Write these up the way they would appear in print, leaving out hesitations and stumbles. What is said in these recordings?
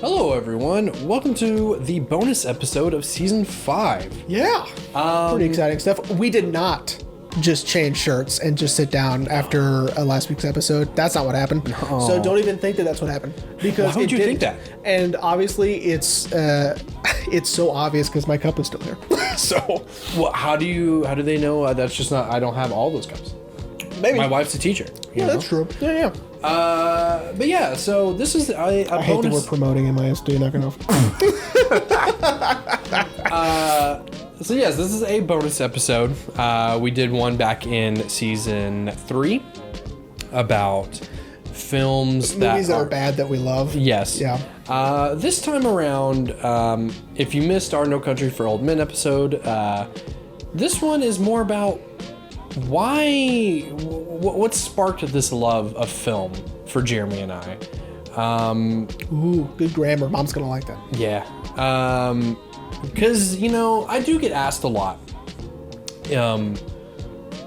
Hello, everyone. Welcome to the bonus episode of Season 5. Yeah. Pretty exciting stuff. We did not just change shirts and just sit down after last week's episode. That's not what happened. No. So don't even think that that's what happened. Because Why would you think that? And obviously it's so obvious because my cup is still here. So. Well, how do they know that's just not, I don't have all those cups? Maybe. My wife's a teacher. Yeah, that's true. Yeah. But yeah, so this is a I hate that we're bonus. promoting MISD, not gonna. So yes, this is a bonus episode. We did one back in Season 3 about films Movies that are bad that we love. Yes. Yeah. This time around, if you missed our No Country for Old Men episode, this one is more about what sparked this love of film for Jeremy and I. Ooh, good grammar. Mom's gonna like that. Yeah. Because, I do get asked a lot.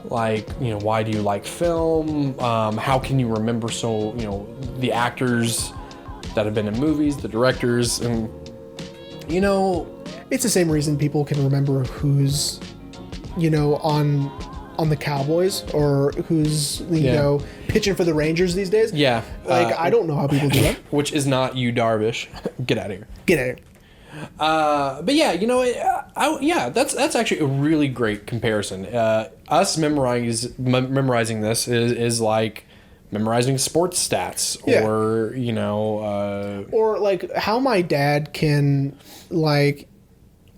Why do you like film? How can you remember the actors that have been in movies, the directors, and, It's the same reason people can remember who's, on the Cowboys or who's, pitching for the Rangers these days. Yeah. I don't know how people do that. Which is not you, Darvish. Get out of here. Get out of here. But yeah, that's actually a really great comparison. Us memorizing this is like memorizing sports stats, Yeah. or Or like how my dad can, like,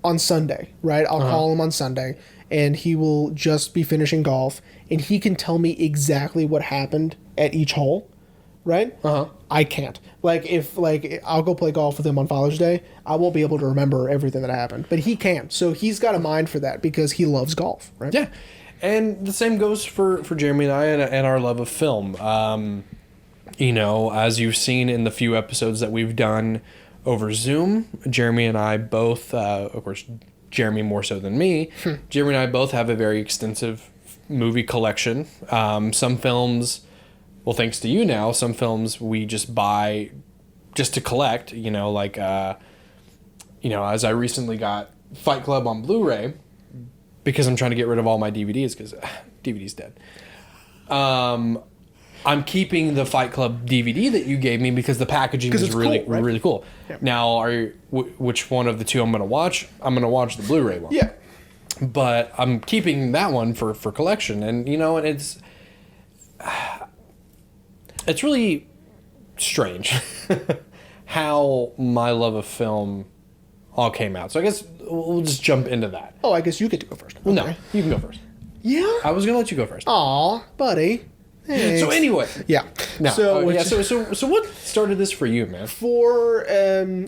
on Sunday, right? I'll call him on Sunday and he will just be finishing golf and he can tell me exactly what happened at each hole, right? I can't. If I'll go play golf with him on Father's Day, I won't be able to remember everything that happened, but he can. So he's got a mind for that because he loves golf, right? Yeah. And the same goes for Jeremy and I and our love of film. As you've seen in the few episodes that we've done over Zoom, Jeremy and I both, of course, Jeremy more so than me, Jeremy and I both have a very extensive movie collection. Some films, well, thanks to you now, some films we just buy just to collect, as I recently got Fight Club on Blu-ray because I'm trying to get rid of all my DVDs because DVD's dead. I'm keeping the Fight Club DVD that you gave me because the packaging is really, cool, right? really cool. Yeah. Now, which one of the two I'm going to watch? I'm going to watch the Blu-ray one. Yeah. But I'm keeping that one for collection. And, and it's really strange how my love of film all came out. So I guess we'll just jump into that. Oh, I guess you get to go first. Okay. No, you can go first. Yeah? I was going to let you go first. Aw, buddy. Thanks. So anyway. Yeah. No, So what started this for you, man?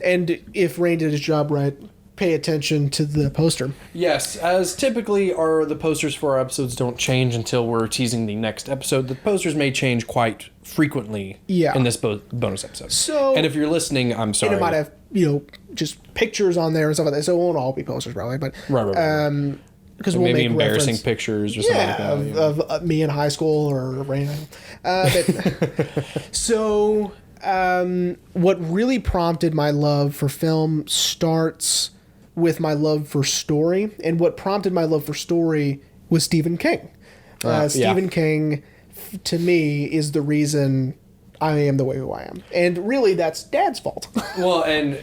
And if Rain did his job right, pay attention to the poster. Yes, as typically the posters for our episodes don't change until we're teasing the next episode. The posters may change quite frequently in this bonus episode. So, and if you're listening, I'm sorry. And it might have, just pictures on there and stuff like that. So it won't all be posters probably, but right. Because we'll maybe make embarrassing reference, pictures or something like that. Of me in high school or Rain. So what really prompted my love for film starts with my love for story, and what prompted my love for story was Stephen King. Stephen King, to me, is the reason I am the way who I am, and really that's Dad's fault. Well, and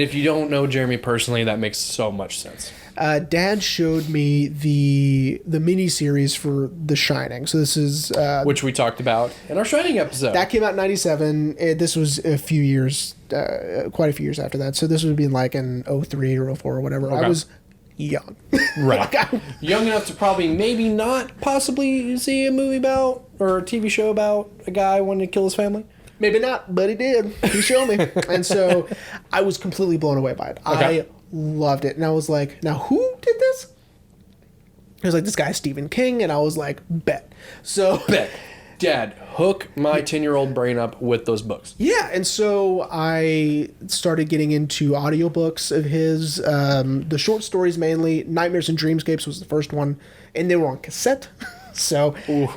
if you don't know Jeremy personally, that makes so much sense. Dad showed me the mini series for The Shining. So this is which we talked about in our Shining episode. That came out in '97. This was a few years, quite a few years after that. So this would have been like in 03 or 04 or whatever. Okay. I was young. Right. Young enough to probably maybe not possibly see a movie about or a TV show about a guy wanting to kill his family. Maybe not, but he did. He showed me. And so I was completely blown away by it. Okay. I loved it. And I was like, now who did this? It was like, this guy Stephen King. And I was like, bet. So bet. Dad, hook my 10-year-old brain up with those books. Yeah, and so I started getting into audiobooks of his, the short stories mainly. Nightmares and Dreamscapes was the first one, and they were on cassette. So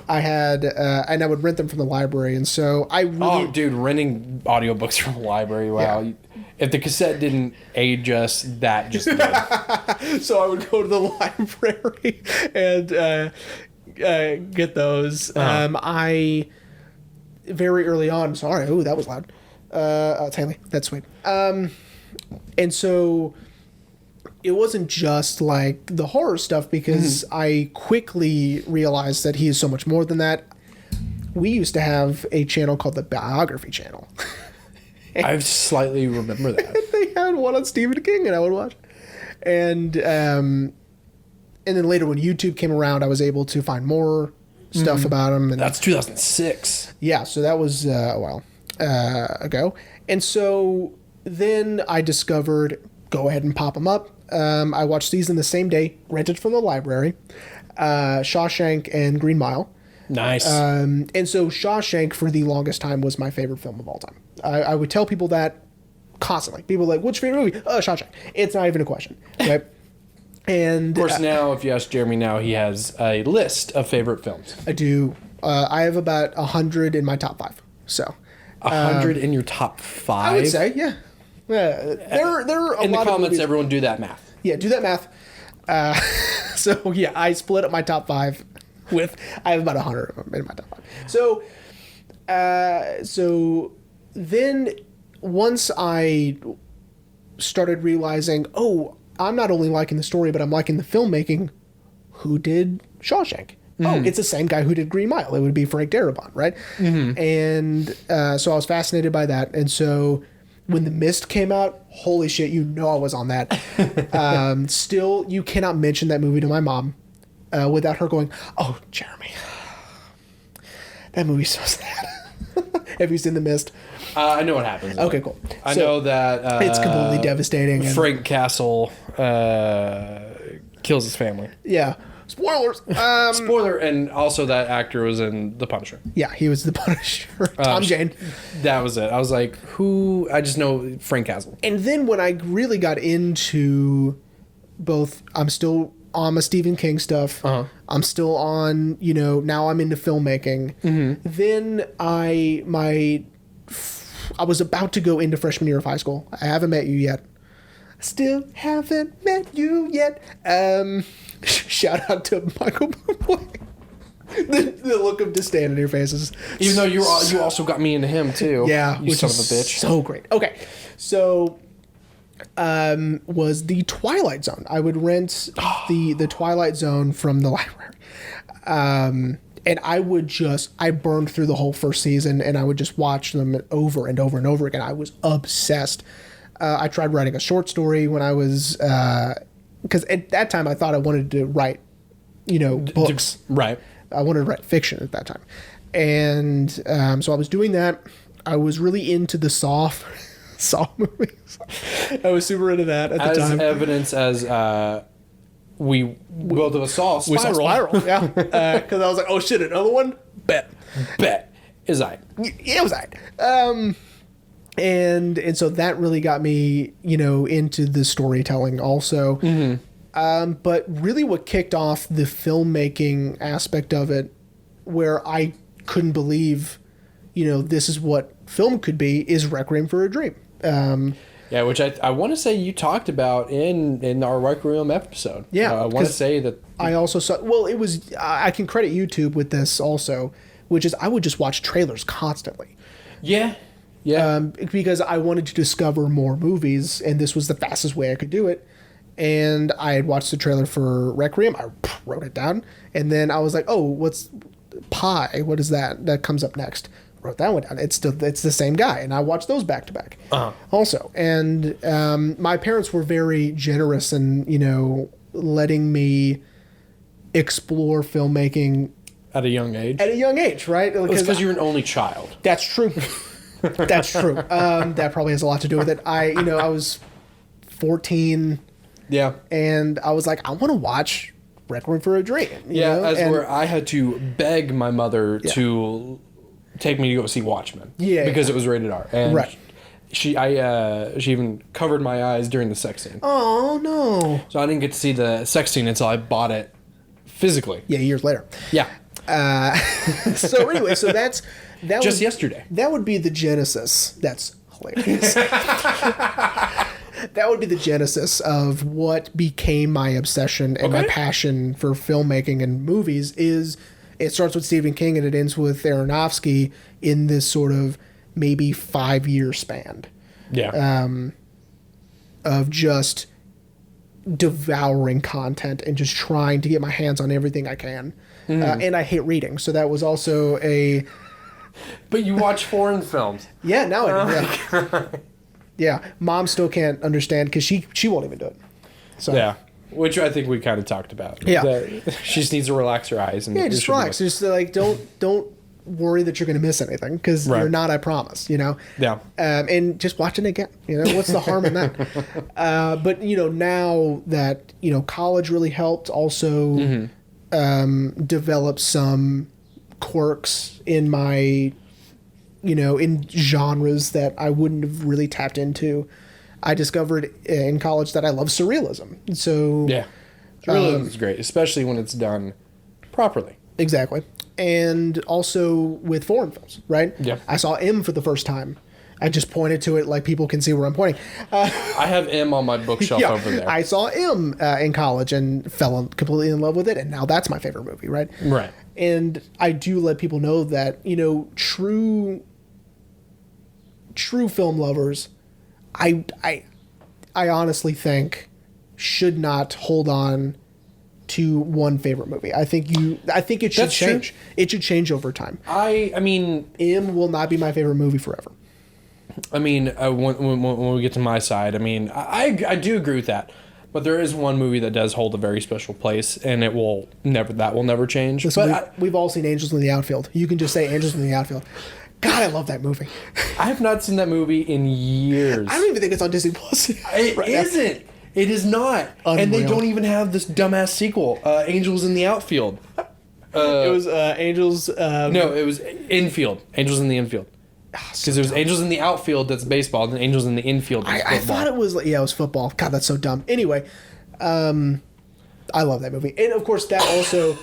I had, and I would rent them from the library, and so I really... Oh, dude, renting audiobooks from the library, wow. Yeah. If the cassette didn't age us, that just did. So I would go to the library and get those. I very early on. Sorry, oh, that was loud. It's Haley. That's sweet. And so it wasn't just like the horror stuff, because I quickly realized that he is so much more than that. We used to have a channel called the Biography Channel. I slightly remember that. They had one on Stephen King, and I would watch. And then later when YouTube came around, I was able to find more stuff about him. And that's 2006. Yeah, so that was a while ago. And so then I discovered, go ahead and pop them up. I watched these in the same day, rented from the library, Shawshank and Green Mile. Nice. And so Shawshank, for the longest time, was my favorite film of all time. I would tell people that constantly. People are like, what's your favorite movie? Oh, Shawshank. It's not even a question. Right? And of course, now, if you ask Jeremy now, he has a list of favorite films. I do. I have about 100 in my top 5. So 100 in your top 5? I would say, yeah. There are a in the lot comments, of movies. everyone do that math. Yeah, do that math. So yeah, I split up my top 5 with, I have about 100 of them in my top 5. So then once I started realizing, oh, I'm not only liking the story, but I'm liking the filmmaking. Who did Shawshank? Oh, it's the same guy who did Green Mile. It would be Frank Darabont, right? And so I was fascinated by that. And so when The Mist came out, holy shit, you know I was on that. Still, you cannot mention that movie to my mom without her going, oh, Jeremy, that movie's so sad. Have you seen The Mist? I know what happens. Okay, cool. I know that it's completely devastating. Frank Castle kills his family. Yeah. Spoilers. Spoiler, and also that actor was in The Punisher. Yeah, he was the Punisher. Tom Jane. That was it. I was like, who? I just know Frank Castle. And then when I really got into both, I'm still on my Stephen King stuff. I'm still on, now I'm into filmmaking. Then I was about to go into freshman year of high school. I haven't met you yet. I still haven't met you yet. Shout out to Michael Bublé. the look of disdain in your faces. Even though you also got me into him too. Yeah, you son of a bitch. So great. Okay, so was the Twilight Zone. I would rent the Twilight Zone from the library. And I burned through the whole first season, and I would just watch them over and over and over again. I was obsessed. I tried writing a short story when I was, because at that time I thought I wanted to write, books. Right. I wanted to write fiction at that time. And so I was doing that. I was really into the Saw movies. I was super into that at the time. As evidence as we both of us saw Spiral. We saw Spiral, yeah. Because I was like, oh shit, another one? Bet. Is I. Yeah, it was I. And so that really got me, into the storytelling also. But really what kicked off the filmmaking aspect of it, where I couldn't believe, this is what film could be, is Requiem for a Dream. Yeah, which I want to say you talked about in our Requiem episode. Yeah. I want to say that. I also saw, it was, I can credit YouTube with this also, which is I would just watch trailers constantly. Yeah. Yeah. Because I wanted to discover more movies, and this was the fastest way I could do it. And I had watched the trailer for Requiem. I wrote it down. And then I was like, oh, what's Pi? What is that? That comes up next. Wrote that one down. It's the same guy. And I watched those back to back also. And my parents were very generous in, letting me explore filmmaking. At a young age? At a young age, right? Because you're an only child. That's true. That's true. That probably has a lot to do with it. I was 14. Yeah. And I was like, I want to watch Requiem for a Dream. Where I had to beg my mother to take me to go see Watchmen. Yeah. Because it was rated R. And right. She even covered my eyes during the sex scene. Oh, no. So I didn't get to see the sex scene until I bought it physically. Yeah, years later. Yeah. So anyway, so that just yesterday. That would be the genesis. That's hilarious. That would be the genesis of what became my obsession and my passion for filmmaking and movies. Is it starts with Stephen King and it ends with Aronofsky in this sort of maybe 5-year span. Yeah. Of just devouring content and just trying to get my hands on everything I can. And I hate reading, so that was also a... But you watch foreign films. Yeah, now I do. Yeah, Mom still can't understand because she won't even do it. So Yeah, which I think we kind of talked about. Yeah. She just needs to relax her eyes. And yeah, just relax. Just like don't worry that you're going to miss anything because Right. you're not. I promise. You know. Yeah. And just watch it again. You know, what's the harm in that? But you know, now that college really helped also develop some quirks in my in genres that I wouldn't have really tapped into. I discovered in college that I love surrealism. So Yeah. Surrealism is great, especially when it's done properly. exactly. And also with foreign films, right? Yeah. I saw M for the first time. I just pointed to it like people can see where I'm pointing. I have M on my bookshelf over there. I saw M in college and fell completely in love with it, and now that's my favorite movie, right? Right. And I do let people know that true film lovers, I honestly think should not hold on to one favorite movie. I think it should That's true. change. It should change over time. I mean, M will not be my favorite movie forever. when we get to my side, I mean, I do agree with that. But there is one movie that does hold a very special place, and that will never change. Listen, But we've all seen Angels in the Outfield. You can just say Angels in the Outfield. God, I love that movie. I have not seen that movie in years. I don't even think it's on Disney Plus. It right now. isn't. It is not. And they Unreal. don't even have this dumbass sequel, Angels in the Outfield. It was Angels. No, it was Infield. Angels in the Infield. Because there's Angels in the Outfield, that's baseball, and then Angels in the Infield, that's I football. thought it was it was football. God, that's so dumb. Anyway, I love that movie, and of course that also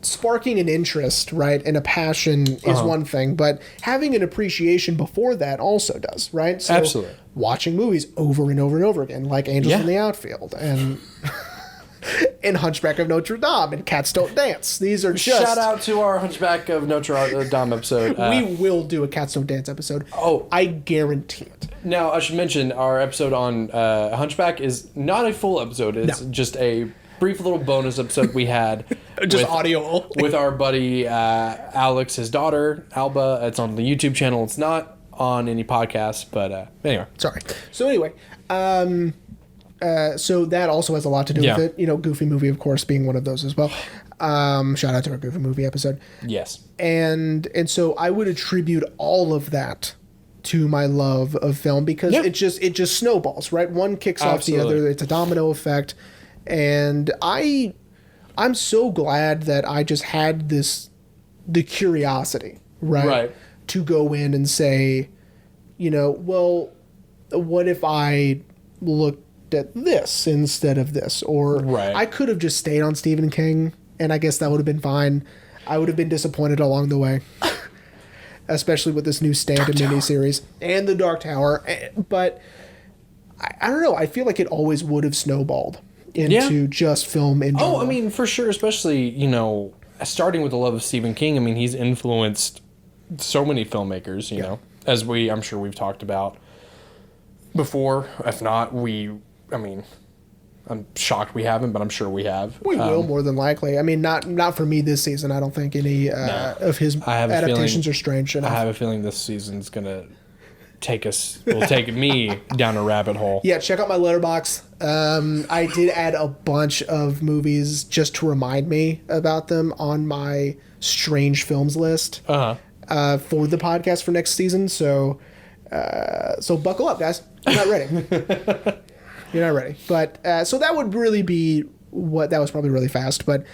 sparking an interest, right, and a passion is one thing, but having an appreciation before that also does, right? So Absolutely. watching movies over and over and over again, like Angels Yeah. in the Outfield and and Hunchback of Notre Dame and Cats Don't Dance. These are just Shout out to our Hunchback of Notre Dame episode. we will do a Cats Don't Dance episode. Oh. I guarantee it. Now, I should mention our episode on Hunchback is not a full episode. It's just a brief little bonus episode we had. Just audio only. With our buddy Alex, his daughter, Alba. It's on the YouTube channel. It's not on any podcast, but anyway. Sorry. So anyway, so that also has a lot to do Yeah. with it. Goofy movie, of course, being one of those as well. Shout out to our Goofy movie episode. Yes. And so I would attribute all of that to my love of film because Yeah. it just snowballs, right? One kicks off the Absolutely. other. It's a domino effect. And I'm so glad that I just had the curiosity, right? To go in and say, well, what if I looked at this instead of this? Or Right. I could have just stayed on Stephen King, and I guess that would have been fine. I would have been disappointed along the way, especially with this new stand-in miniseries and the Dark Tower. But I don't know. I feel like it always would have snowballed into just film in general. Oh, I mean, for sure, especially, starting with the love of Stephen King. I mean, he's influenced so many filmmakers, you know, as I'm sure we've talked about before. If not, I'm shocked we haven't, but I'm sure we have. We will, more than likely. I mean, not for me this season. I don't think any of his I have a adaptations feeling- are strange enough. I have a feeling this season's going to take me down a rabbit hole. Yeah, check out my letterbox. I did add a bunch of movies just to remind me about them on my strange films list Uh-huh. for the podcast for next season. So buckle up, guys. You're not ready. You're not ready. But so that would really be that was probably really fast, but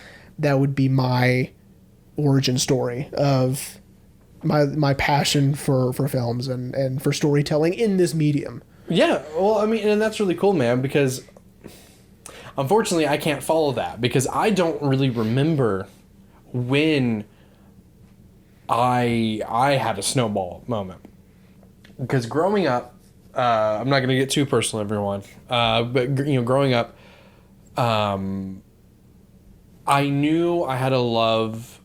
that would be my origin story of my passion for films and for storytelling in this medium. Yeah, well, I mean, and that's really cool, man, because unfortunately I can't follow that because I don't really remember when I had a snowball moment. because growing up, I'm not going to get too personal, everyone. But growing up, I knew I had a love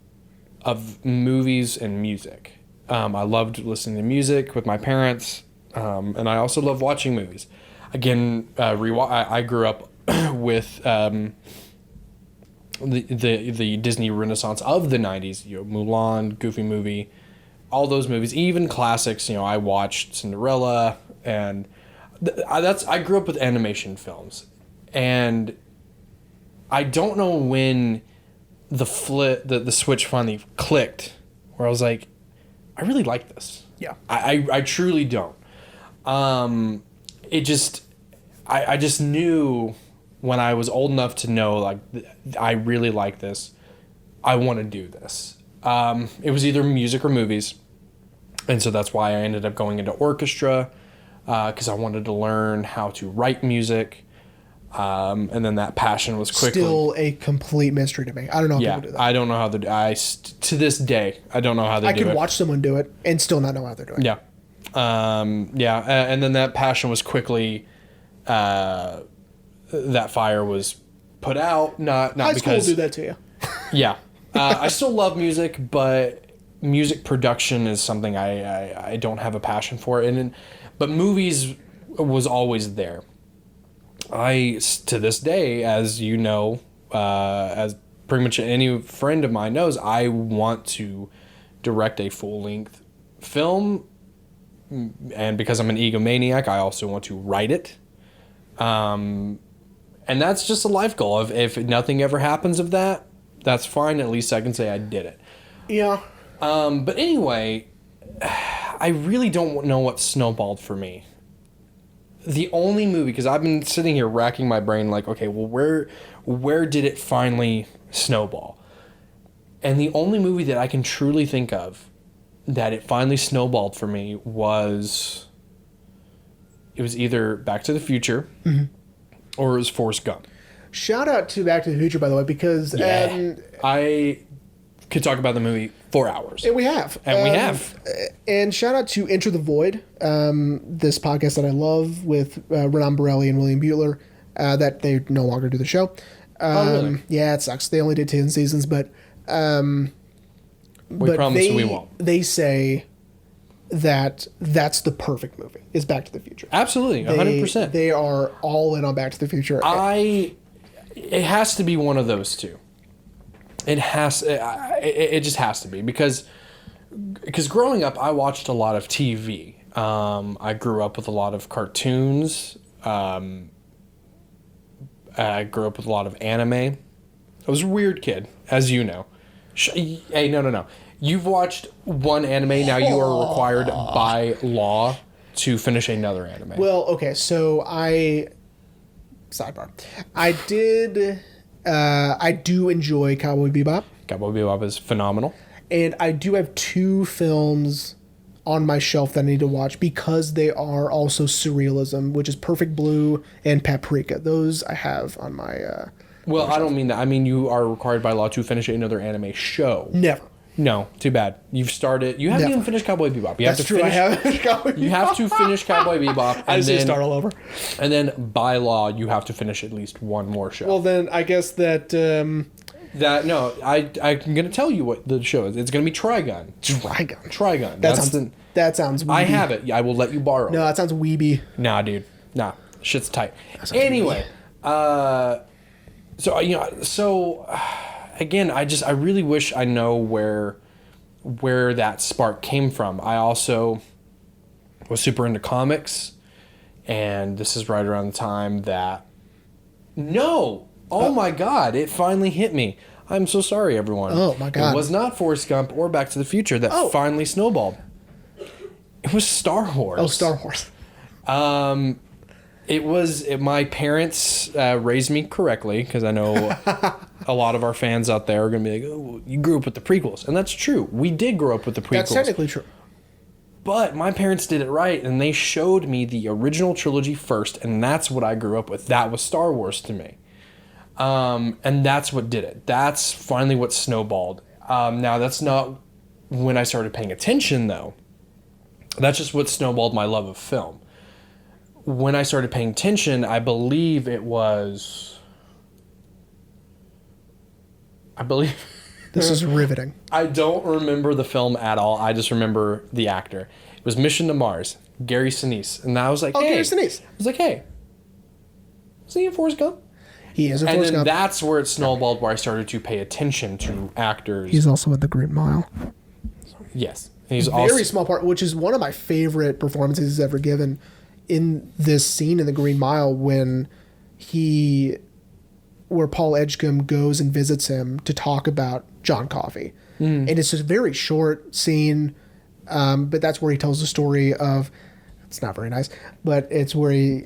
of movies and music. I loved listening to music with my parents, and I also love watching movies. Again, I grew up with the Disney Renaissance of the 90s. Mulan, Goofy Movie, all those movies, even classics. I watched Cinderella, and I grew up with animation films, and I don't know when the switch finally clicked, where I was like, I really like this. Yeah. I truly don't. It just, I just knew when I was old enough to know, like, I really like this. I want to do this. It was either music or movies. And so that's why I ended up going into orchestra, because I wanted to learn how to write music. And then that passion was quickly... Still a complete mystery to me. I don't know how people do that. I don't know how to do to this day, I don't know how they do it. I could watch someone do it and still not know how they're doing it. Yeah. And then that passion was quickly... that fire was put out, not High because... school will do that to you. Yeah. I still love music, but music production is something I don't have a passion for. But movies was always there. To this day, as you know, as pretty much any friend of mine knows, I want to direct a full-length film, and because I'm an egomaniac, I also want to write it. And that's just a life goal. If nothing ever happens of that, that's fine. At least I can say I did it. Yeah. But anyway, I really don't know what snowballed for me. The only movie, because I've been sitting here racking my brain like, okay, well, where did it finally snowball? And the only movie that I can truly think of that it finally snowballed for me was... It was either Back to the Future or it was Forrest Gump. Shout out to Back to the Future, by the way, because... I could talk about the movie for hours. And we have. And shout out to Enter the Void, this podcast that I love with Renan Borelli and William Butler, that they no longer do the show. Really? Yeah, it sucks. They only did 10 seasons, but... we promise we won't. They say that that's the perfect movie, is Back to the Future. Absolutely, 100%. They are all in on Back to the Future. It has to be one of those two. It just has to be, because growing up, I watched a lot of TV. I grew up with a lot of cartoons. I grew up with a lot of anime. I was a weird kid, as you know. Hey, no. You've watched one anime, now you are required by law to finish another anime. Well, okay, so sidebar. I do enjoy Cowboy Bebop. Cowboy Bebop is phenomenal. And I do have 2 films on my shelf that I need to watch because they are also surrealism, which is Perfect Blue and Paprika. Those I have on my... Well, I don't mean that. I mean you are required by law to finish another anime show. Never. No, too bad. You've started... You haven't even finished Cowboy Bebop. That's true, I haven't finished Cowboy Bebop. You have to finish Cowboy Bebop. I just need to start all over. And then, by law, you have to finish at least one more show. Well, then, I guess that... I'm going to tell you what the show is. It's going to be Trigun. Trigun. That sounds weeby. I have it. I will let you borrow it. No, that sounds weeby. Nah, dude. Nah. Shit's tight. Anyway. Again, I really wish I know where that spark came from. I also was super into comics, and this is right around the time that... No! Oh my God, it finally hit me. I'm so sorry, everyone. Oh my God. It was not Forrest Gump or Back to the Future that finally snowballed. It was Star Wars. Oh, Star Wars. My parents raised me correctly, because I know a lot of our fans out there are going to be like, oh, you grew up with the prequels. And that's true. We did grow up with the prequels. That's technically true. But my parents did it right, and they showed me the original trilogy first, and that's what I grew up with. That was Star Wars to me. And that's what did it. That's finally what snowballed. Now, that's not when I started paying attention, though. That's just what snowballed my love of film. When I started paying attention, I believe This is riveting. I don't remember the film at all. I just remember the actor. It was Mission to Mars, Gary Sinise. And I was like, hey. Gary Sinise. I was like, hey. Is he in Forrest Gump? He is in Forrest Gump. And then that's where it snowballed, where I started to pay attention to actors. He's also in The Green Mile. Yes. He's very small part, which is one of my favorite performances he's ever given in this scene in The Green Mile where Paul Edgecombe goes and visits him to talk about John Coffey. And it's a very short scene, but that's where he tells the story of, it's not very nice, but it's where he,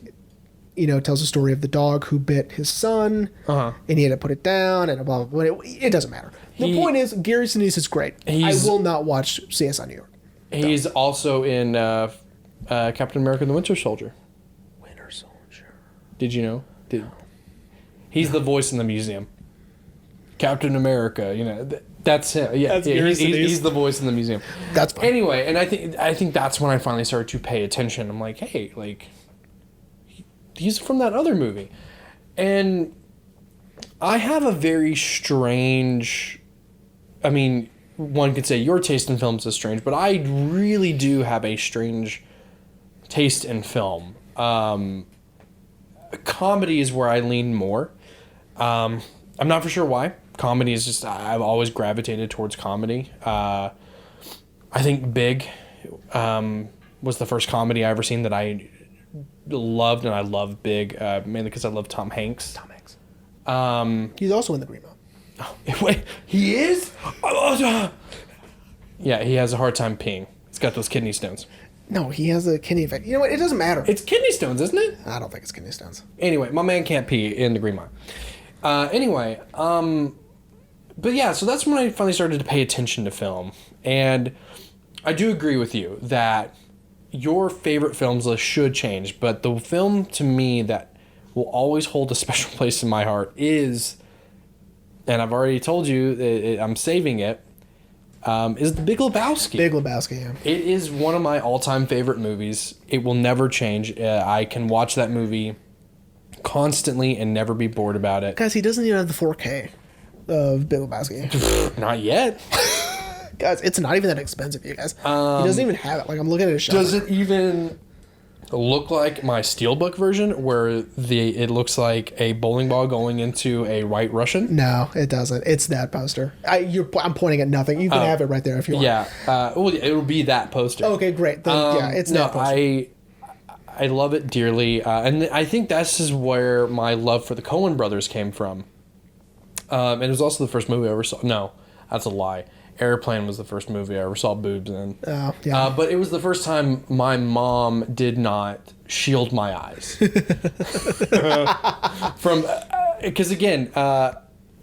tells the story of the dog who bit his son, and he had to put it down, and blah, blah, blah. It doesn't matter. The point is, Gary Sinise is great. I will not watch CSI New York. He's also in Captain America and the Winter Soldier. Winter Soldier. Did you know? He's the voice in the museum. Captain America, that's him. Yeah, he's the voice in the museum. That's fine. Anyway, and I think that's when I finally started to pay attention. I'm like, hey, he's from that other movie. And I have a very strange, one could say your taste in films is strange, but I really do have a strange taste in film. Comedy is where I lean more. I'm not for sure why. Comedy is just, I've always gravitated towards comedy. I think Big was the first comedy I ever seen that I loved, and I love Big, mainly because I love Tom Hanks. He's also in The Green Mile. Oh, wait, he is? Yeah, he has a hard time peeing. He's got those kidney stones. No, he has a kidney infection. You know what? It doesn't matter. It's kidney stones, isn't it? I don't think it's kidney stones. Anyway, my man can't pee in The Green Mile. But yeah, so that's when I finally started to pay attention to film. And I do agree with you that your favorite films list should change, but the film to me that will always hold a special place in my heart is, and I've already told you, I'm saving it, is The Big Lebowski. Big Lebowski, yeah. It is one of my all-time favorite movies. It will never change. I can watch that movie constantly and never be bored about it. Guys, he doesn't even have the 4K of Big Lebowski. Not yet. Guys, it's not even that expensive, you guys. He doesn't even have it. Like, I'm looking at his shop. Does it even look like my Steelbook version, where it looks like a bowling ball going into a White Russian? No, it doesn't. It's that poster. I'm pointing at nothing. You can have it right there if you want. Yeah. Well, it'll be that poster. Okay, great. Then, yeah, it's that poster. I love it dearly, and I think this is where my love for the Coen brothers came from. And it was also the first movie I ever saw. No, that's a lie. Airplane was the first movie I ever saw boobs in. Oh, yeah. But it was the first time my mom did not shield my eyes. Because again, I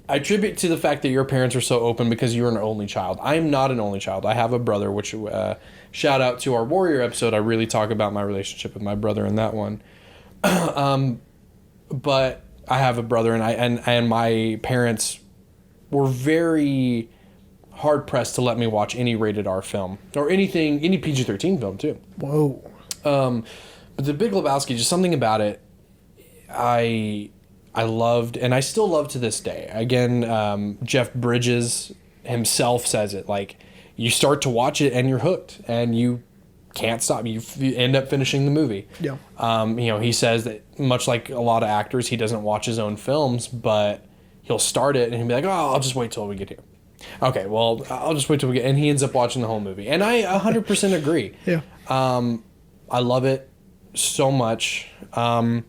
attribute to the fact that your parents were so open because you're an only child. I am not an only child. I have a brother, which shout out to our Warrior episode. I really talk about my relationship with my brother in that one. But I have a brother, and my parents were very hard pressed to let me watch any rated R film or any PG-13 film too. Whoa. But The Big Lebowski, just something about it, I loved, and I still love to this day. Again, Jeff Bridges himself says it, like, you start to watch it and you're hooked and you can't stop. You end up finishing the movie. Yeah. He says that much like a lot of actors, he doesn't watch his own films, but he'll start it and he'll be like, oh, I'll just wait till we get here. Okay, well, I'll just wait till we get... And he ends up watching the whole movie. And I 100% agree. Yeah. I love it so much. And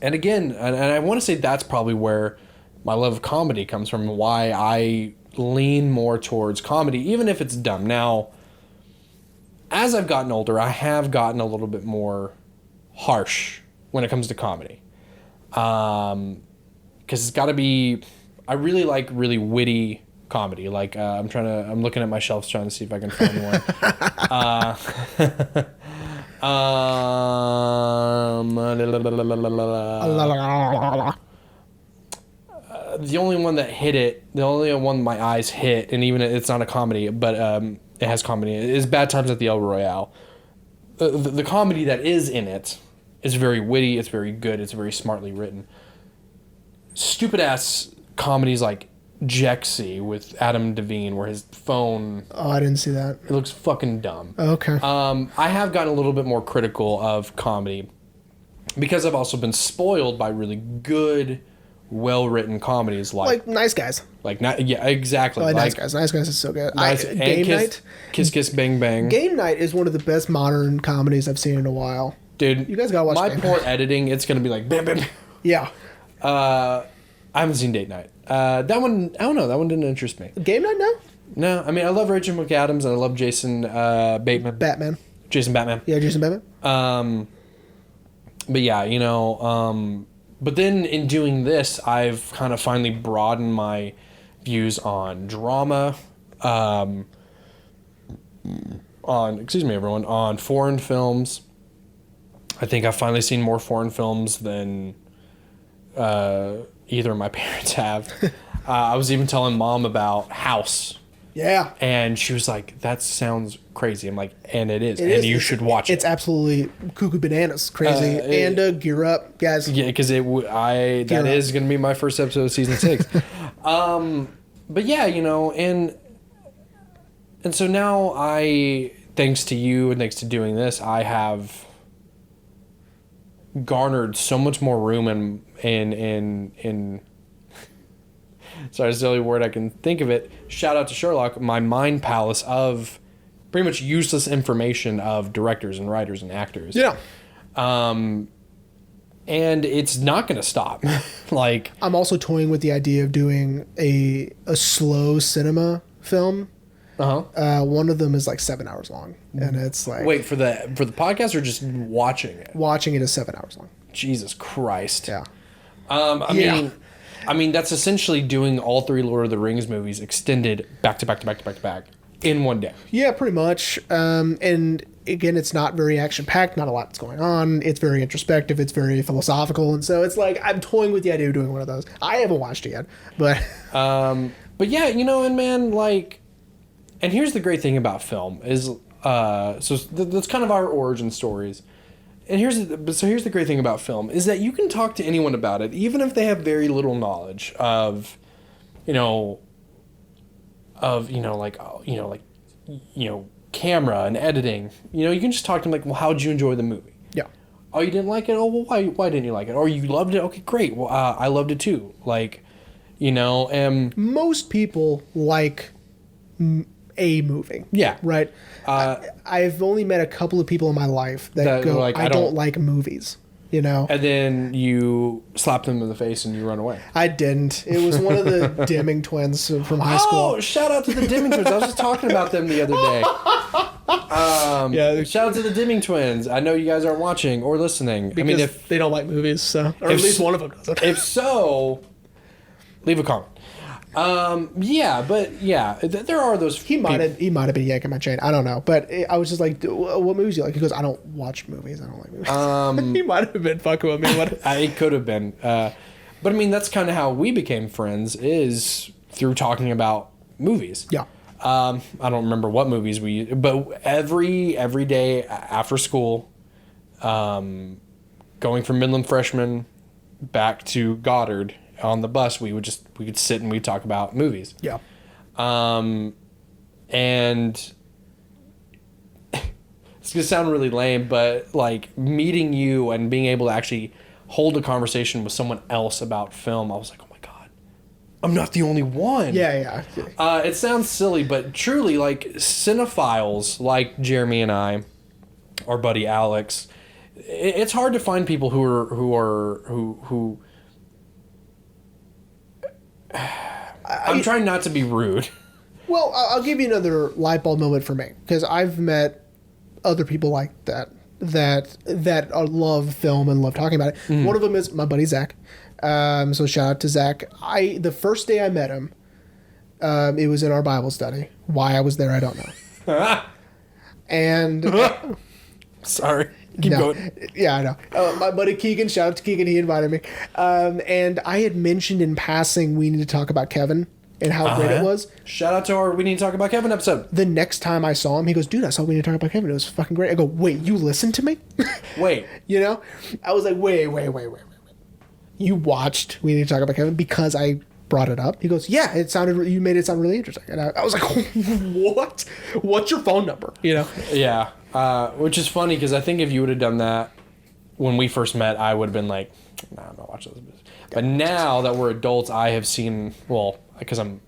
again, and I want to say that's probably where my love of comedy comes from, why I lean more towards comedy, even if it's dumb. Now, as I've gotten older, I have gotten a little bit more harsh when it comes to comedy. Because it's got to be... I really like really witty comedy. Like, I'm looking at my shelves trying to see if I can find one. The only one my eyes hit, and even it's not a comedy, but it has comedy, is Bad Times at the El Royale, the comedy that is in it is very witty. It's very good. It's very smartly written. Stupid ass comedies like Jexy with Adam Devine, where his phone. Oh, I didn't see that. It looks fucking dumb. Okay. I have gotten a little bit more critical of comedy because I've also been spoiled by really good, well-written comedies like Nice Guys. Yeah, exactly. Nice Guys. Nice Guys is so good. Game Night. Kiss Kiss Bang Bang. Game Night is one of the best modern comedies I've seen in a while. Dude, you guys gotta watch. My Game poor Night. editing, it's gonna be like bam bam. Yeah. I haven't seen Date Night. That one, I don't know. That one didn't interest me. Game Night, no? No, I mean, I love Rachel McAdams and I love Jason Bateman. Batman. Jason Batman. Yeah, Jason Batman. But yeah, you know, but then in doing this, I've kind of finally broadened my views on drama, on foreign films. I think I've finally seen more foreign films than either of my parents have. I was even telling Mom about House. Yeah. And she was like, that sounds crazy. I'm like, and it is. And you should watch it. It's absolutely cuckoo bananas crazy. Gear up, guys. Yeah, because that is going to be my first episode of season 6. But yeah, you know, and so now thanks to you and thanks to doing this, I have garnered so much more room in sorry, it's the only word I can think of it. Shout out to Sherlock, my mind palace of pretty much useless information of directors and writers and actors. Yeah. And it's not going to stop. Like, I'm also toying with the idea of doing a slow cinema film. One of them is like 7 hours long, and it's like wait for the podcast or just watching it. Watching it is 7 hours long. Jesus Christ. Yeah. I mean that's essentially doing all 3 Lord of the Rings movies extended back to back in one day. Yeah, pretty much. And again, it's not very action packed. Not a lot's going on. It's very introspective. It's very philosophical, and so it's like I'm toying with the idea of doing one of those. I haven't watched it yet, but but yeah, you know, and man, like. And here's the great thing about film is, that's kind of our origin stories. And here's the great thing about film is that you can talk to anyone about it, even if they have very little knowledge of, camera and editing. You know, you can just talk to them like, well, how'd you enjoy the movie? Yeah. Oh, you didn't like it? Oh, well, why didn't you like it? Or you loved it? Okay, great. Well, I loved it too. Like, you know, most people like a movie. Yeah. Right? I've only met a couple of people in my life that go, like, I don't like movies, you know? And then you slap them in the face and you run away. I didn't. It was one of the Deming twins from high school. Oh, shout out to the Deming twins. I was just talking about them the other day. Shout out to the Deming twins. I know you guys aren't watching or listening. Because I mean, if they don't like movies, so, or at least one of them doesn't. If so, leave a comment. There are those. He might have been yanking my chain. I don't know, but I was just like, "What movies do you like?" He goes, "I don't watch movies. I don't like movies." He might have been fucking with me. It could have been, but I mean, that's kind of how we became friends is through talking about movies. Yeah. I don't remember what movies but every day after school, going from Midland Freshman back to Goddard. On the bus, we could sit and we'd talk about movies. Yeah. And it's gonna sound really lame, but like meeting you and being able to actually hold a conversation with someone else about film, I was like, oh my God, I'm not the only one. Yeah. It sounds silly, but truly, like cinephiles like Jeremy and I, our buddy Alex, it's hard to find people who I'm trying not to be rude. Well, I'll give you another light bulb moment for me because I've met other people like that love film and love talking about it. Mm-hmm. One of them is my buddy Zach. So shout out to Zach. The first day I met him, it was in our Bible study. Why I was there, I don't know. And sorry. Keep going. Yeah, I know. My buddy Keegan, shout out to Keegan, he invited me. And I had mentioned in passing we need to talk about Kevin and how great it was. Shout out to our We Need to Talk About Kevin episode. The next time I saw him, he goes, dude, I saw We Need to Talk About Kevin. It was fucking great. I go, wait, you listened to me? Wait. You know? I was like, wait. You watched We Need to Talk About Kevin because I brought it up? He goes, yeah, you made it sound really interesting. And I was like, what? What's your phone number? You know? Yeah. Which is funny because I think if you would have done that when we first met, I would have been like, nah, I'm not watching this. But now that we're adults, I have seen, well, because I'm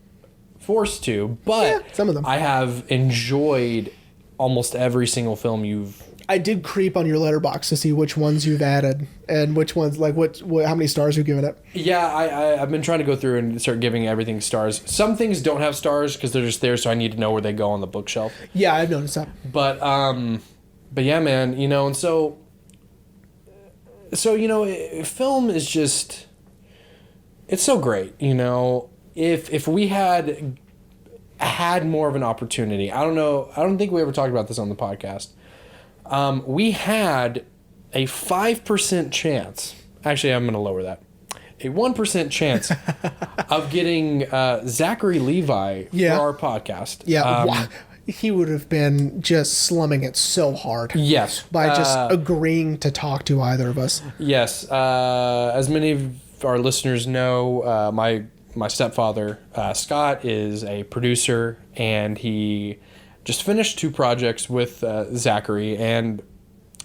forced to, but some of them. I have enjoyed almost every single film you've... I did creep on your letterbox to see which ones you've added and which ones, like what how many stars you've given it. Yeah, I've been trying to go through and start giving everything stars. Some things don't have stars because they're just there, so I need to know where they go on the bookshelf. Yeah, I've noticed that. But yeah, man, you know, and so you know, film is just, it's so great, you know. If we had more of an opportunity, I don't think we ever talked about this on the podcast. We had a 5% chance. Actually, I'm going to lower that. A 1% chance of getting Zachary Levi for our podcast. Yeah, he would have been just slumming it so hard. Yes. By just agreeing to talk to either of us. Yes. As many of our listeners know, my stepfather, Scott, is a producer, and he just finished 2 projects with Zachary, and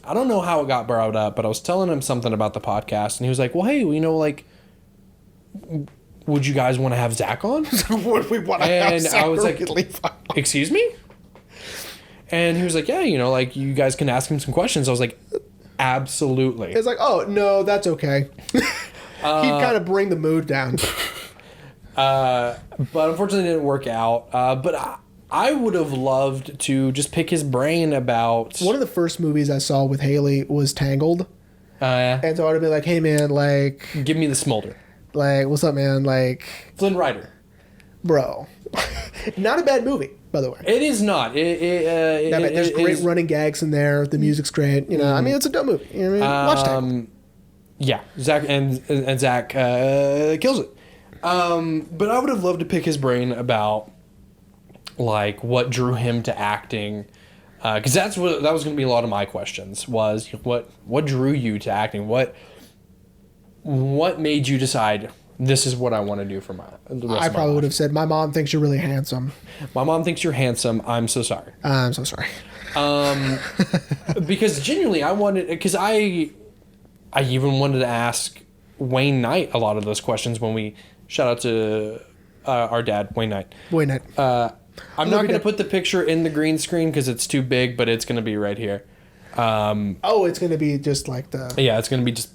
I don't know how it got brought up, but I was telling him something about the podcast, and he was like, well, hey, you know, like, would you guys want to have Zach on? Would we want to have Zach? And I was like, excuse me? And he was like, yeah, you know, like, you guys can ask him some questions. I was like, absolutely. It's like, oh, no, that's okay. He'd kind of bring the mood down. But unfortunately it didn't work out. But I would have loved to just pick his brain about... One of the first movies I saw with Haley was Tangled. Yeah. And so I would have been like, hey, man, like... Give me the smolder. Like, what's up, man? Like... Flynn Rider. Bro. Not a bad movie, by the way. It is not. There's great running gags in there. The music's great. You know, I mean, it's a dumb movie. You know what I mean? Watch Tangled. Yeah. Zach and Zach kills it. But I would have loved to pick his brain about... like what drew him to acting, because that was going to be a lot of my questions. Was what drew you to acting? What made you decide this is what I want to do for the rest I of my probably life? would have said, my mom thinks you're really handsome. My mom thinks you're handsome. I'm so sorry. I'm so sorry. Because genuinely, I even wanted to ask Wayne Knight a lot of those questions when we shout out to our dad, Wayne Knight. Wayne Knight. I'm not going to put the picture in the green screen because it's too big, but it's going to be right here. It's going to be just like the... Yeah, it's going to be just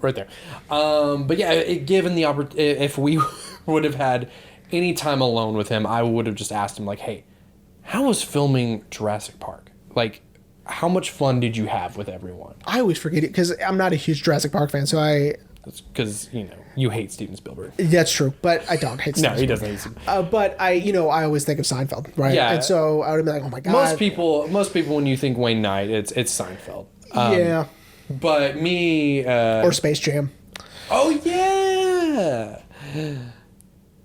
right there. But yeah, given the opportunity, if we would have had any time alone with him, I would have just asked him, like, hey, how was filming Jurassic Park? Like, how much fun did you have with everyone? I always forget it because I'm not a huge Jurassic Park fan, so because, you know, you hate Steven Spielberg. That's true, but I don't hate Steven Spielberg. No, he doesn't hate Steven. But I always think of Seinfeld, right? Yeah. And so I would have been like, oh my God. Most people when you think Wayne Knight, it's Seinfeld. Yeah. But me... or Space Jam. Oh, yeah!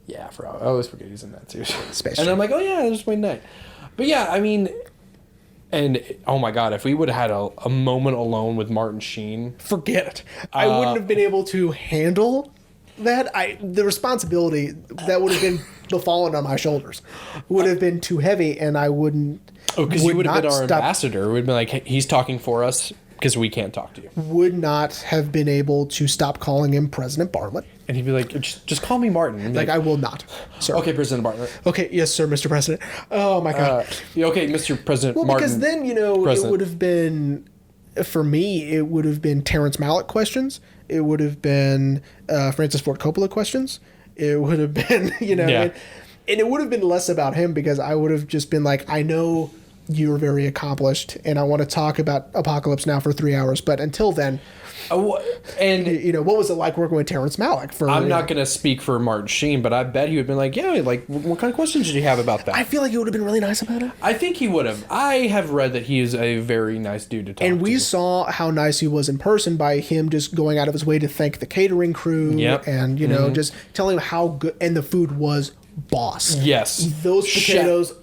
Yeah, I always forget he's in that too. Space and Jam. I'm like, oh yeah, there's Wayne Knight. But yeah, I mean... And, oh my God, if we would have had a moment alone with Martin Sheen... Forget it. I wouldn't have been able to handle that. The responsibility that would have been befallen on my shoulders would have been too heavy, and I wouldn't... Oh, because you would have been our ambassador. We'd been like, hey, he's talking for us because we can't talk to you. Would not have been able to stop calling him President Bartlett. And he'd be like, just call me Martin. Like, I will not, sir. Okay, President Bartlett. Okay, yes, sir, Mr. President. Oh, my God. Okay, Mr. President Martin. Well, because then, it would have been, for me, it would have been Terrence Malick questions. It would have been Francis Ford Coppola questions. It would have been, Yeah. And it would have been less about him because I would have just been like, I know you're very accomplished, and I want to talk about Apocalypse Now for 3 hours. But until then, and you know, what was it like working with Terrence Malick? I'm not going to speak for Martin Sheen, but I bet he would have been like, yeah, like, what kind of questions did you have about that? I feel like he would have been really nice about it. I think he would have. I have read that he is a very nice dude to talk to. And we saw how nice he was in person by him just going out of his way to thank the catering crew. Yep. And, you know, just telling him how good, and the food was boss. Yes. Those potatoes,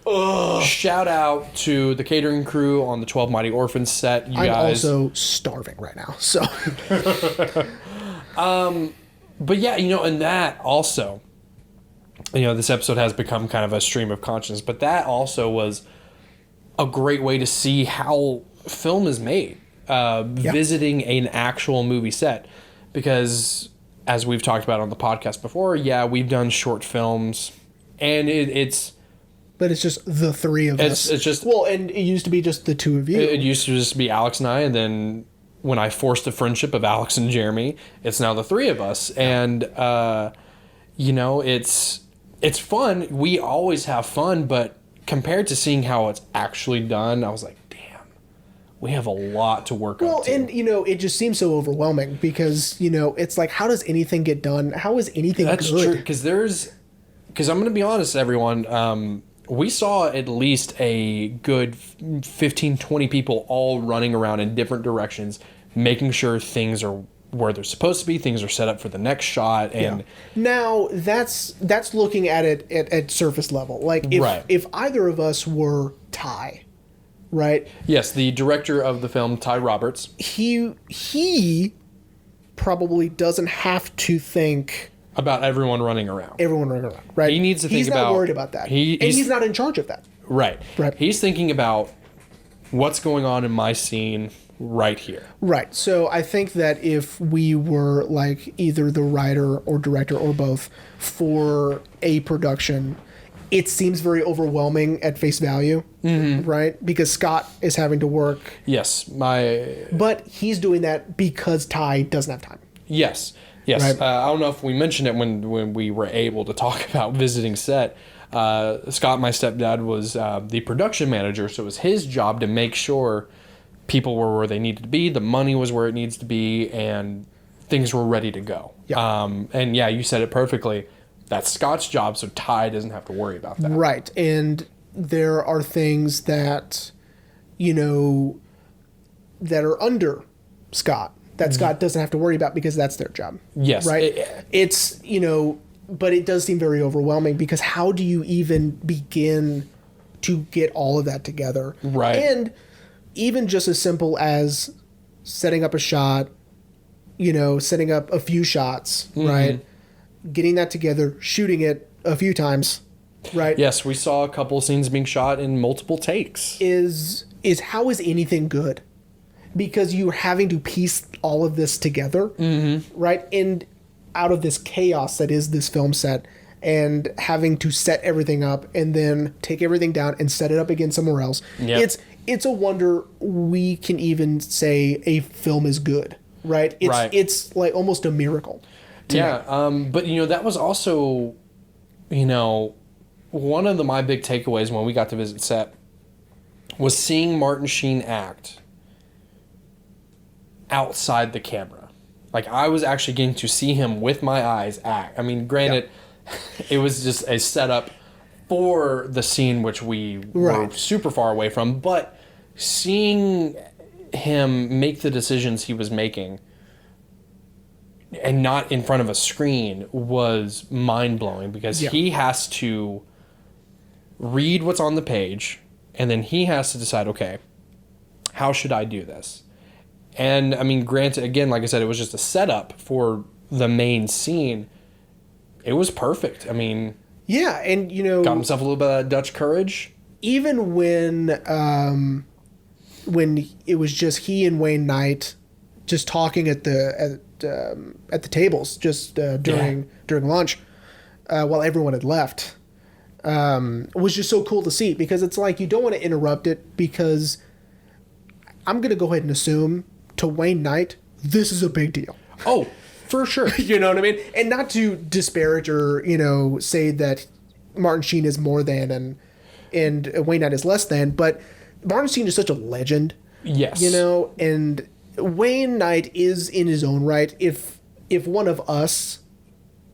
Shout out to the catering crew on the 12 Mighty Orphans set. I'm also starving right now, so. But yeah, you know, and that also, you know, this episode has become kind of a stream of consciousness, but that also was a great way to see how film is made, visiting an actual movie set. Because, as we've talked about on the podcast before, yeah, we've done short films, and it's... But it's just the three of us. It's just... Well, and it used to be just the two of you. It used to just be Alex and I, and then when I forced the friendship of Alex and Jeremy, it's now the three of us. And, you know, it's fun. We always have fun, but compared to seeing how it's actually done, I was like, damn, we have a lot to work on. Well, and, you know, it just seems so overwhelming because, you know, it's like, how does anything get done? How is anything That's good? true, because I'm going to be honest, everyone, we saw at least a good 15, 20 people all running around in different directions, making sure things are where they're supposed to be, things are set up for the next shot. And now that's looking at it at surface level. Like if either of us were Ty, right? Yes, the director of the film, Ty Roberts. He probably doesn't have to think about everyone running around. Right? He needs to think about... He's not worried about that. He's not in charge of that. Right. He's thinking about what's going on in my scene right here. Right. So I think that if we were like either the writer or director or both for a production, it seems very overwhelming at face value, right? Because Scott is having to work. Yes. But he's doing that because Ty doesn't have time. Yes. Right. I don't know if we mentioned it when we were able to talk about visiting set. Scott, my stepdad, was the production manager, so it was his job to make sure people were where they needed to be, the money was where it needs to be, and things were ready to go. Yeah. And yeah, you said it perfectly. That's Scott's job, so Ty doesn't have to worry about that. Right. And there are things that, you know, that are under Scott that Scott doesn't have to worry about because that's their job. Yes. Right? It's, you know, but it does seem very overwhelming because how do you even begin to get all of that together? Right. And even just as simple as setting up a shot, you know, setting up a few shots, right? Getting that together, shooting it a few times, right? Yes, we saw a couple of scenes being shot in multiple takes. Is how is anything good? Because you're having to piece all of this together, right? And out of this chaos that is this film set, and having to set everything up and then take everything down and set it up again somewhere else. Yep. It's a wonder we can even say a film is good, right? It's like almost a miracle. But you know, that was also, you know, one of my big takeaways when we got to visit set was seeing Martin Sheen act outside the camera. Like, I was actually getting to see him with my eyes act. I mean, granted, it was just a setup for the scene which we were super far away from, but seeing him make the decisions he was making and not in front of a screen was mind-blowing because he has to read what's on the page and then he has to decide, okay, how should I do this? And, I mean, granted, again, like I said, it was just a setup for the main scene. It was perfect. I mean... Yeah, and, you know... Got himself a little bit of Dutch courage. Even when it was just he and Wayne Knight just talking at the tables just during lunch while everyone had left, it was just so cool to see because it's like you don't want to interrupt it because I'm going to go ahead and assume to Wayne Knight, this is a big deal. Oh, for sure. You know what I mean? And not to disparage or, you know, say that Martin Sheen is more than and Wayne Knight is less than, but Martin Sheen is such a legend. Yes. You know, and Wayne Knight is in his own right. If one of us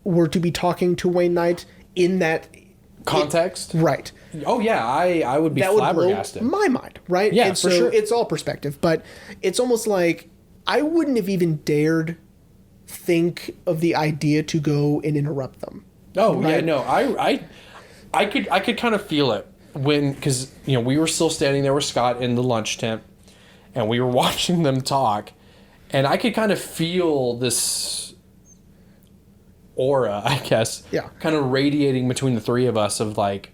were to be talking to Wayne Knight in that context, right? Oh yeah, I would be flabbergasted. Would blow my mind, right? Yeah, and for so sure. It's all perspective, but it's almost like I wouldn't have even dared think of the idea to go and interrupt them. Oh right? yeah, no, I could kind of feel it when, because you know, we were still standing there with Scott in the lunch tent, and we were watching them talk, and I could kind of feel this aura, I guess, yeah, kind of radiating between the three of us of like,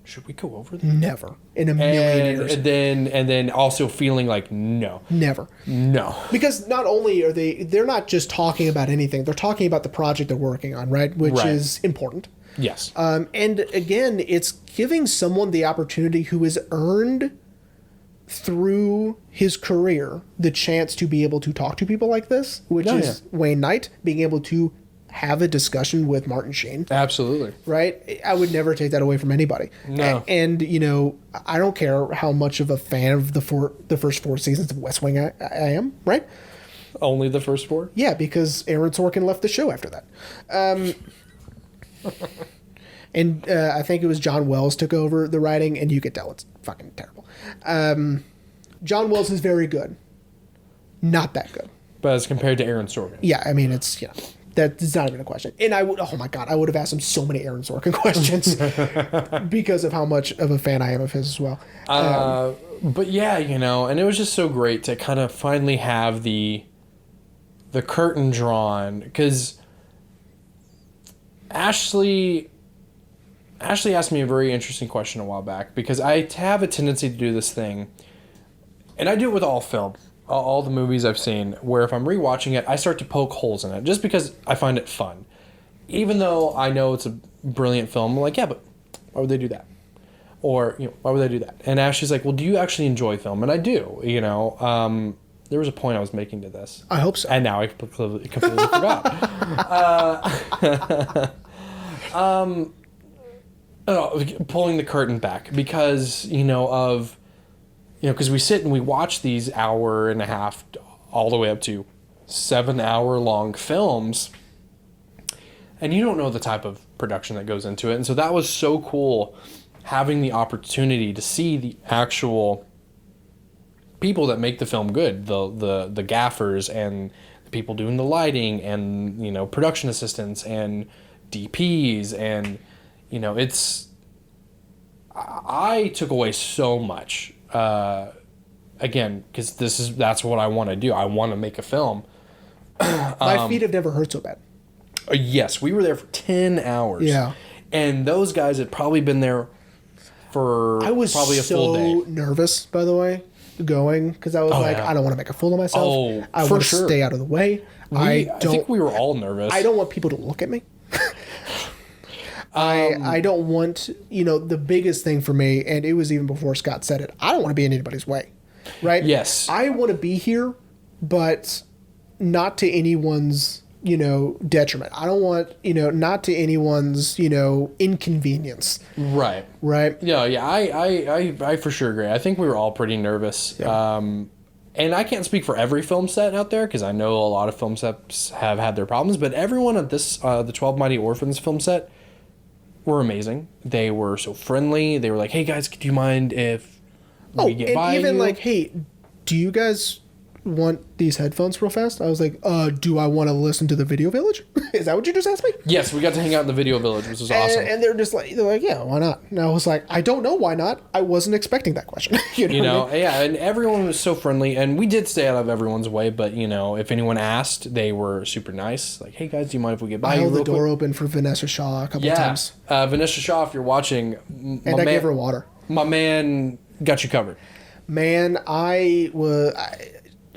should we go over there? Never in a million years. And then also feeling like no, never, because not only are they're not just talking about anything, they're talking about the project they're working on, right? Which is important. Yes. And again, it's giving someone the opportunity who has earned through his career the chance to be able to talk to people like this, which is Wayne Knight being able to have a discussion with Martin Sheen. Absolutely. Right? I would never take that away from anybody. No. And you know, I don't care how much of a fan of the first 4 seasons of West Wing I am, right? Only the first 4? Yeah, because Aaron Sorkin left the show after that. And I think it was John Wells took over the writing, and you could tell it's fucking terrible. John Wells is very good. Not that good. But as compared to Aaron Sorkin. Yeah, I mean, it's, you know, that's not even a question. And I would, oh my God, I would have asked him so many Aaron Sorkin questions because of how much of a fan I am of his as well. But yeah, you know, and it was just so great to kind of finally have the curtain drawn, because Ashley asked me a very interesting question a while back, because I have a tendency to do this thing, and I do it with all film, all the movies I've seen, where if I'm rewatching it, I start to poke holes in it just because I find it fun. Even though I know it's a brilliant film, I'm like, yeah, but why would they do that? Or, you know, why would they do that? And Ashley's like, well, do you actually enjoy film? And I do, you know. There was a point I was making to this. I hope so. And now I completely forgot. Pulling the curtain back because, you know, because we sit and we watch these 1.5 hours all the way up to 7-hour long films, and you don't know the type of production that goes into it. And so that was so cool, having the opportunity to see the actual people that make the film good, the gaffers and the people doing the lighting and, you know, production assistants and DPs, and, you know, I took away so much, again, because that's what I want to do. I want to make a film. My feet have never hurt so bad. Yes, we were there for 10 hours. Yeah. And those guys had probably been there for probably a full day. I was so nervous, by the way, going, because I was I don't want to make a fool of myself. Oh, I want to stay out of the way. I think we were all nervous. I don't want people to look at me. I don't want, you know, the biggest thing for me, and it was even before Scott said it, I don't want to be in anybody's way, right? Yes. I want to be here, but not to anyone's, you know, detriment. I don't want, you know, not to anyone's, you know, inconvenience. Right. Right? Yeah, I for sure agree. I think we were all pretty nervous. Yeah. And I can't speak for every film set out there, because I know a lot of film sets have had their problems, but everyone at this, the 12 Mighty Orphans film set, were amazing. They were so friendly. They were like, hey guys, do you mind if we get by you? And even like, hey, do you guys want these headphones real fast? I was like, do I want to listen to the Video Village? Is that what you just asked me? Yes, we got to hang out in the Video Village, which was awesome. And they're like, yeah, why not? And I was like, I don't know why not. I wasn't expecting that question. you know what I mean? Yeah, and everyone was so friendly, and we did stay out of everyone's way, but, you know, if anyone asked, they were super nice. Like, hey guys, do you mind if we get by you real quick? I held the door open for Vanessa Shaw a couple times. Vanessa Shaw, if you're watching, and I gave her water. My man got you covered. Man,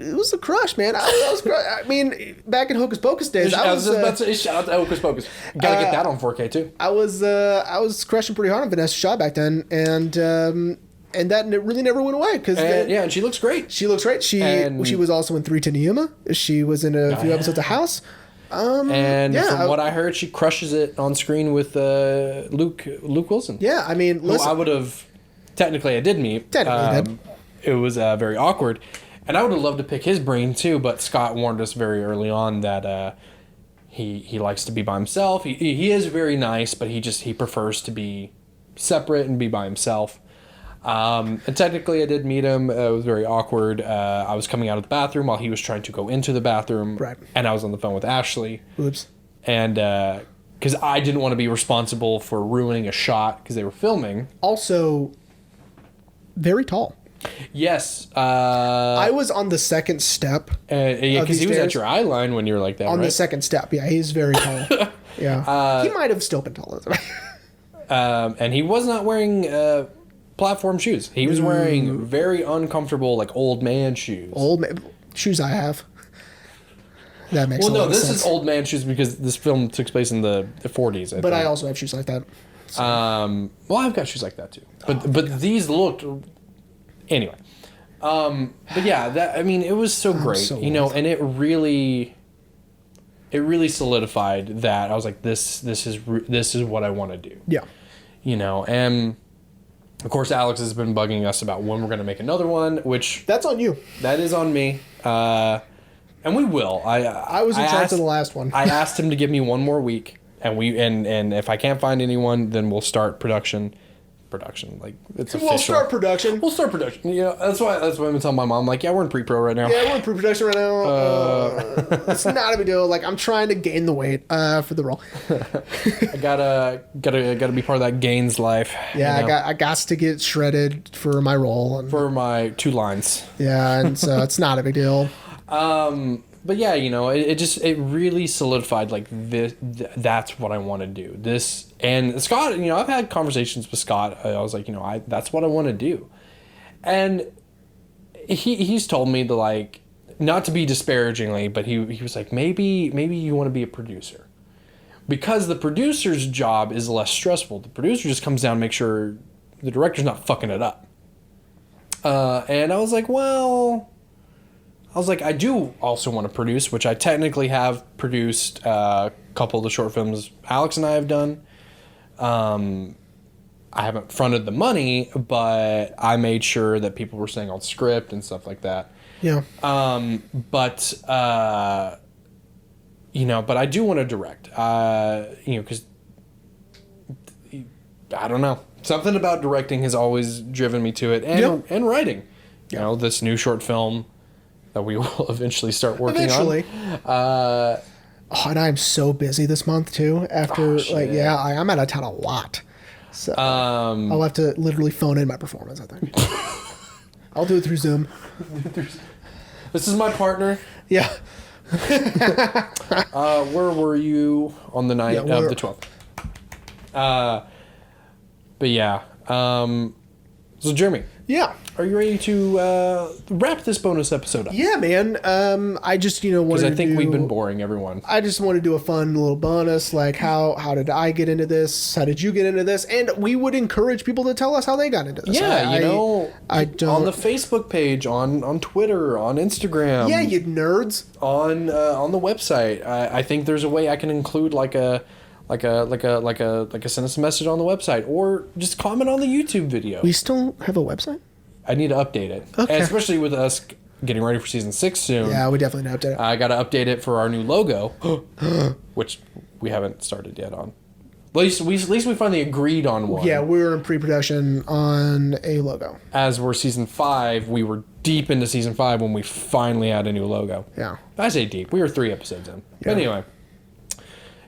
it was a crush, man. I mean, back in Hocus Pocus days, I was about to say, shout out to Hocus Pocus. Gotta get that on 4K too. I was crushing pretty hard on Vanessa Shaw back then, and that really never went away and she looks great. She looks great. She was also in 3 to Yuma. She was in a few episodes of House. From what I heard, she crushes it on screen with Luke Wilson. Yeah, I mean, listen, I would have technically I did meet. Technically did. It was very awkward. And I would have loved to pick his brain too, but Scott warned us very early on that he likes to be by himself. He is very nice, but he prefers to be separate and be by himself. And technically I did meet him. It was very awkward. I was coming out of the bathroom while he was trying to go into the bathroom. Right. And I was on the phone with Ashley. Oops. And because I didn't want to be responsible for ruining a shot because they were filming. Also, very tall. Yes. I was on the second step. Yeah, because he was at your eye line when you were like that, on right? the second step. Yeah, he's very tall. Yeah. He might have still been taller than me. And he was not wearing platform shoes. He was wearing very uncomfortable, like, old man shoes. Shoes I have. That makes a lot of sense. This is old man shoes because this film took place in the 40s. But I also have shoes like that. So. Well, I've got shoes like that too. But these looked... Anyway. But yeah, it was so great. So and it really solidified that I was like, this is what I want to do. Yeah. And of course Alex has been bugging us about when we're going to make another one, which... That's on you. That is on me. And we will. I was in charge of the last one. I asked him to give me one more week, and if I can't find anyone, then we'll start production. Like, it's official. We'll start production. That's why I've been telling my mom, like, yeah, we're in pre-pro right now. Yeah, we're in pre-production right now. It's not a big deal. Like, I'm trying to gain the weight for the role. I gotta be part of that Gaines life. Yeah, I got to get shredded for my role and for my 2 lines. Yeah, and so it's not a big deal. But yeah, it really solidified, like, this. That's what I want to do. This. And Scott, I've had conversations with Scott. I was like, that's what I want to do. And he's told me to, like, not to be disparagingly, but he was like, maybe you want to be a producer. Because the producer's job is less stressful. The producer just comes down and makes sure the director's not fucking it up. And I was like, I do also want to produce, which I technically have produced a couple of the short films Alex and I have done. I haven't fronted the money, but I made sure that people were staying on script and stuff like that. Yeah. But I do want to direct, because I don't know. Something about directing has always driven me to it, and writing. This new short film that we will eventually start working on. And I'm so busy this month too. After I'm out of town a lot, so I'll have to literally phone in my performance. I think I'll do it through Zoom. This is my partner. Yeah. Where were you on the night of the 12th? But yeah. So Jeremy. Yeah. Are you ready to wrap this bonus episode up? Yeah, man. I just wanted to because I think we've been boring everyone. I just want to do a fun little bonus, like how did I get into this? How did you get into this? And we would encourage people to tell us how they got into this. Yeah, I don't on the Facebook page, on Twitter, on Instagram. Yeah, you nerds. On the website, I think there's a way I can include like a send us a message on the website or just comment on the YouTube video. We still have a website? I need to update it. Okay. And especially with us getting ready for season 6 soon. Yeah, we definitely need to update it. I got to update it for our new logo, which we haven't started yet on. At least we finally agreed on one. Yeah, we were in pre-production on a logo. As we're season 5, we were deep into season 5 when we finally had a new logo. Yeah. I say deep. We were 3 episodes in. Yeah. But anyway.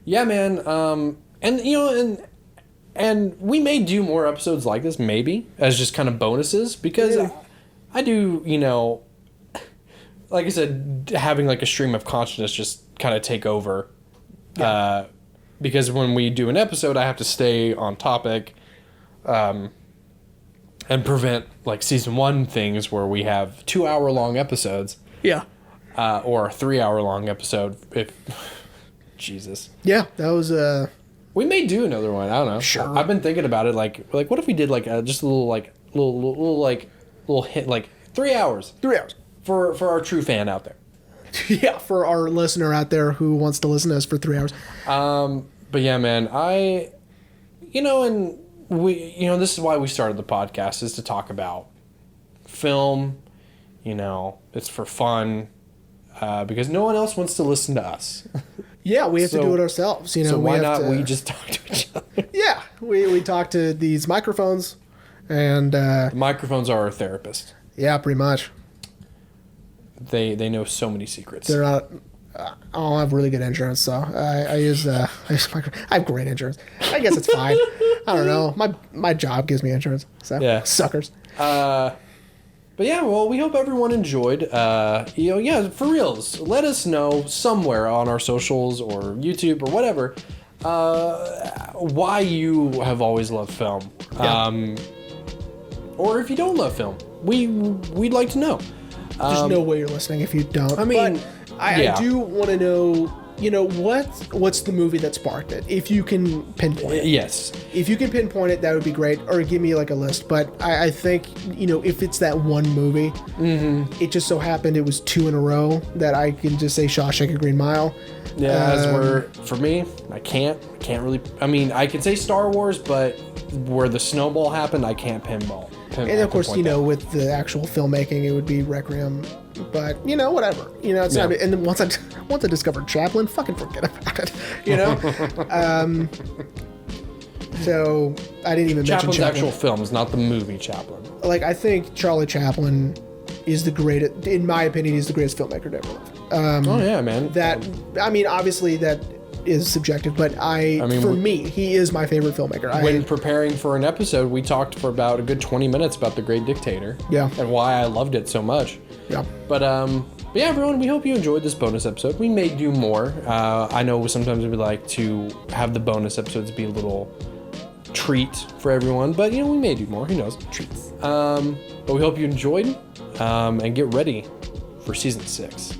Yeah, man. And we may do more episodes like this, maybe, as just kind of bonuses, because I do, like I said, having like a stream of consciousness just kind of take over. Yeah. Because when we do an episode, I have to stay on topic and prevent like season 1 things where we have 2-hour-long episodes. Yeah. Or a 3-hour-long episode if... Jesus. Yeah, that was we may do another one. I don't know. Sure. I've been thinking about it. Like what if we did like just a little hit, like 3 hours. 3 hours for our true fan out there. Yeah, for our listener out there who wants to listen to us for 3 hours. But yeah, man, and this is why we started the podcast, is to talk about film. It's for fun, because no one else wants to listen to us. Yeah, we have to do it ourselves. So why not we just talk to each other? Yeah, we talk to these microphones, and the microphones are our therapist. Yeah, pretty much. They know so many secrets. They're not. I have really good insurance, so I use I have great insurance. I guess it's fine. I don't know. My job gives me insurance. So yeah, suckers. But yeah, well, we hope everyone enjoyed. For reals, let us know somewhere on our socials or YouTube or whatever, why you have always loved film. Yeah. Or if you don't love film, we'd like to know. There's no way you're listening if you don't. I mean, but I do want to know, what's the movie that sparked it? If you can pinpoint it. Yes. If you can pinpoint it, that would be great. Or give me like a list. But I think, if it's that one movie, it just so happened it was 2 in a row that I can just say Shawshank and Green Mile. Yeah, for me, I can't really. I mean, I can say Star Wars, but where the snowball happened, I can't pinball. And of course, with the actual filmmaking, it would be Requiem. But whatever. It's not. And then once I discovered Chaplin, fucking forget about it. So I didn't even mention Chaplin's Chaplin. actual films, not the movie Chaplin. Like, I think Charlie Chaplin is the greatest. In my opinion, he's the greatest filmmaker to ever live. Oh yeah, man. Obviously that is subjective, but for me, he is my favorite filmmaker. When preparing for an episode, we talked for about a good 20 minutes about The Great Dictator. Yeah. And why I loved it so much. Yeah. But yeah, everyone, we hope you enjoyed this bonus episode. We may do more. I know sometimes we like to have the bonus episodes be a little treat for everyone, but we may do more. Who knows? Treats. But we hope you enjoyed, and get ready for season 6.